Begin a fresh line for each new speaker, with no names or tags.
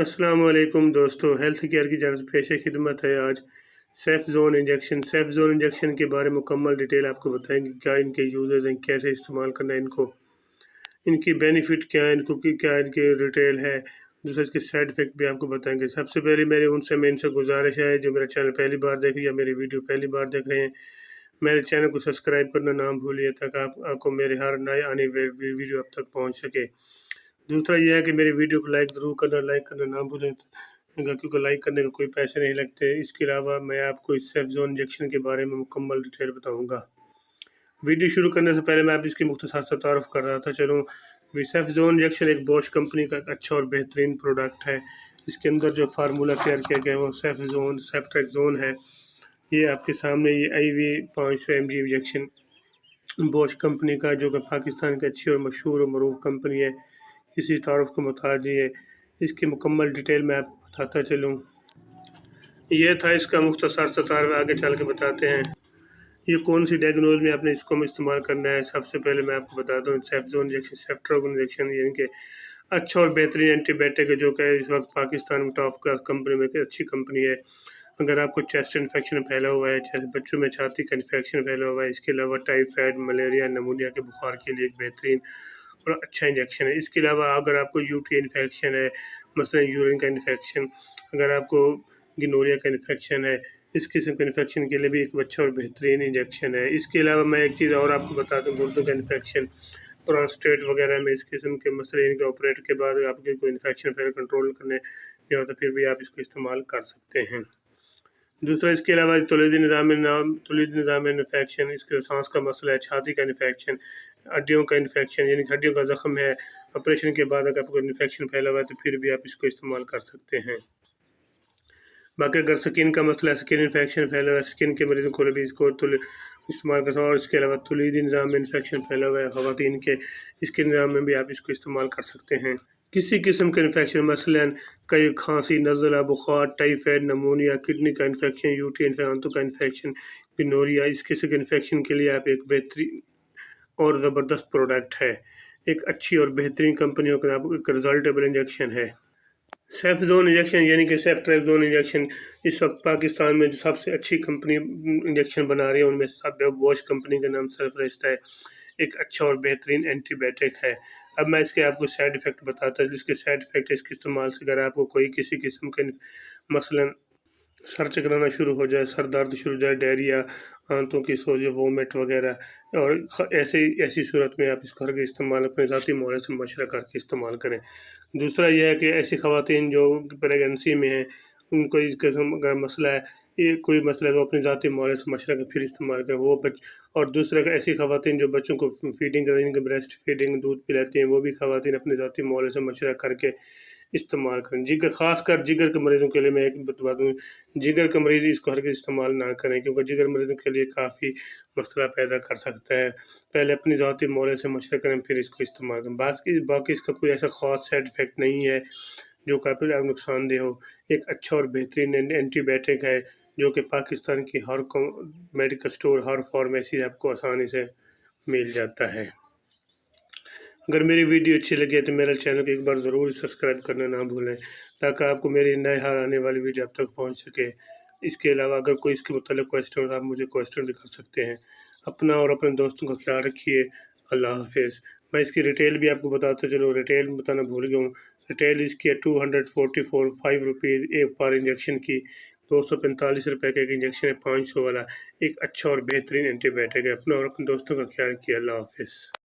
अस्सलाम वालेकुम दोस्तों, हेल्थ केयर की जानब से पेश खिदमत है। आज सेफ़ ज़ोन इंजेक्शन के बारे में मुकम्मल डिटेल आपको बताएंगे। क्या इनके यूज़ेस हैं, कैसे इस्तेमाल करना है इनको, इनकी बेनिफिट क्या है, इनको क्या इनके रिटेल है, दूसरा इसके साइड इफ़ेक्ट भी आपको बताएंगे। सबसे पहले मैं इनसे गुजारिश है, जो मेरा चैनल पहली बार देख रहे हैं या मेरी वीडियो पहली बार देख रहे हैं, मेरे चैनल को सब्सक्राइब करना ना भूलिए, ताकि आपको मेरे हर नए आने वाली वीडियो अब तक पहुँच सके। दूसरा यह है कि मेरी वीडियो को लाइक करना ना भूलें, क्योंकि लाइक करने का कोई पैसे नहीं लगते। इसके अलावा मैं आपको इस सेफ़ ज़ोन इंजेक्शन के बारे में मुकम्मल डिटेल बताऊंगा। वीडियो शुरू करने से पहले मैं आप इसकी मुख्तसर सा तारुफ कर रहा था। चलो, सेफ़ ज़ोन इंजेक्शन एक बॉश कंपनी का एक अच्छा और बेहतरीन प्रोडक्ट है। इसके अंदर जो फार्मूला तैयार किया गया है वो सेफ्ट्रेक्सोन है। ये आपके सामने ये IV 500 mg injection Bosch company का, जो कि पाकिस्तान की अच्छी और मशहूर और मरूफ कंपनी है। इसी तारुफ को मुताबिक है, इसकी मुकम्मल डिटेल मैं आपको बताता चलूँ। यह था इसका मुख्तसर सा तारुफ, आगे चल के बताते हैं ये कौन सी डायग्नोज में आपने इसको इस्तेमाल करना है। सबसे पहले मैं आपको बताता हूँ सेफ़्ज़ोन इंजेक्शन यानी कि अच्छा और बेहतरीन एंटीबायोटिक है, जो कि इस वक्त पाकिस्तान में टॉप क्लास कंपनी में अच्छी कंपनी है। अगर आपको चेस्ट इन्फेक्शन फैला हुआ है, जैसे बच्चों में छाती का इन्फेक्शन फैला हुआ है, इसके अलावा टाइफाइड, मलेरिया, नमूनिया के बुखार के लिए एक बेहतरीन और अच्छा इंजेक्शन है। इसके अलावा अगर आपको UTI इन्फेक्शन है, मसलन यूरिन का इन्फेक्शन, अगर आपको गिनोरिया का इन्फेक्शन है, इस किस्म के इन्फेक्शन के लिए भी एक अच्छा और बेहतरीन इंजेक्शन है। इसके अलावा मैं एक चीज़ और आपको बता दूँ, गुर्दों का इन्फेक्शन, प्रोस्टेट वगैरह में इस किस्म के मसले, इनके ऑपरेट के बाद आपके कोई इन्फेक्शन फिर कंट्रोल करने नहीं होता, फिर भी आप इसको इस्तेमाल कर सकते हैं। दूसरा, इसके अलावा तौलीदी निज़ाम इन्फेक्शन, इसके सांस का मसला है, छाती का इन्फेक्शन, हड्डियों का इन्फेक्शन यानी कि हड्डियों का ज़ख्म है, ऑपरेशन के बाद अगर आपको इन्फेक्शन फैला हुआ है तो फिर भी आप इसको इस्तेमाल कर सकते हैं। बाकी अगर स्किन का मसला है, स्किन इन्फेक्शन फैला हुआ है, स्किन के मरीजों को भी इसको इस्तेमाल कर सकते हैं। और इसके अलावा तौलीदी निज़ाम में इन्फेक्शन फैला हुआ है ख़वातीन के, इसके निज़ाम में भी आप इसको इस्तेमाल कर सकते हैं। किसी किस्म का इन्फेक्शन, मसलन कई खांसी, नज़ला, बुखार, टाइफाइड, नमूनिया, किडनी का इन्फेक्शन, UTI इन्फेक्शन, आंतों का इन्फेक्शन, गिनोरिया, इस किस्म के इन्फेक्शन के लिए आप एक बेहतरीन और ज़बरदस्त प्रोडक्ट है। एक अच्छी और बेहतरीन कंपनियों का एक रिजल्टेबल इंजेक्शन है। सेफ़ ज़ोन इंजेक्शन यानी कि सेफ़्ट्रेक्सोन इंजेक्शन इस वक्त पाकिस्तान में जो सबसे अच्छी कंपनी इंजेक्शन बना रही है, उनमें सब बॉश कंपनी का नाम सरफहरिस्त है। एक अच्छा और बेहतरीन एंटीबायोटिक है। अब मैं इसके आपको साइड इफ़ेक्ट बताता हूँ। इसके साइड इफ़ेक्ट, इसके इस्तेमाल से अगर आपको कोई किसी किस्म का मसलन सर चकराना शुरू हो जाए, सर दर्द शुरू हो जाए, डायरिया, आंतों की सोज, वोमिट वगैरह, और ऐसी सूरत में आप इसको हर इस्तेमाल अपने ज़ाती मोहल्ले से मशवरा करके इस्तेमाल करें। दूसरा यह है कि ऐसी ख़वातीन जो प्रेगनेंसी में हैं, उनको इस किस्म का मसला है, ये कोई मसला है, वो अपने ज़ाती मोहल्ले से मशवरा कर फिर इस्तेमाल करें वो और दूसरा ऐसी ख़वातीन जो बच्चों को फीडिंग कर रही हैं, ब्रेस्ट फीडिंग, दूध पिलाती हैं, वो भी ख़वातीन अपने ज़ाती मोहल्ले से मशवरा करके इस्तेमाल करें। ख़ासकर जिगर के मरीज़ों के लिए मैं एक बता दूँ, जिगर के मरीज़ इसको हरगिज़ इस्तेमाल ना करें, क्योंकि जिगर मरीज़ों के लिए काफ़ी मसला पैदा कर सकता है। पहले अपनी ज़ाती मोहल्ले से मशवरा करें, फिर इसको इस्तेमाल करें। बाकी इसका कोई ऐसा ख़ास साइड इफ़ेक्ट नहीं है जो काफ़ी नुकसानदेह हो। एक अच्छा और बेहतरीन एंटीबायोटिक है, जो कि पाकिस्तान की हर मेडिकल स्टोर, हर फार्मेसी आपको आसानी से मिल जाता है। अगर मेरी वीडियो अच्छी लगे तो मेरे चैनल को एक बार ज़रूर सब्सक्राइब करना ना भूलें, ताकि आपको मेरी नए हर आने वाली वीडियो अब तक पहुंच सके। इसके अलावा अगर कोई इसके मुताल्लिक़ क्वेश्चन हो तो आप मुझे क्वेश्चन भी कर सकते हैं। अपना और अपने दोस्तों का ख्याल रखिए। अल्लाह हाफिज़। मैं इसकी रिटेल भी आपको बताता चलूँ, रिटेल बताना भूल गया हूँ। रिटेल इसकी है 244 5 रुपीज़ एक पर इंजेक्शन की, 245 रुपये का एक इंजेक्शन है 500 वाला। एक अच्छा और बेहतरीन एंटीबायोटिक है। अपना और अपने दोस्तों का ख्याल रखिए। अल्लाह हाफिज़।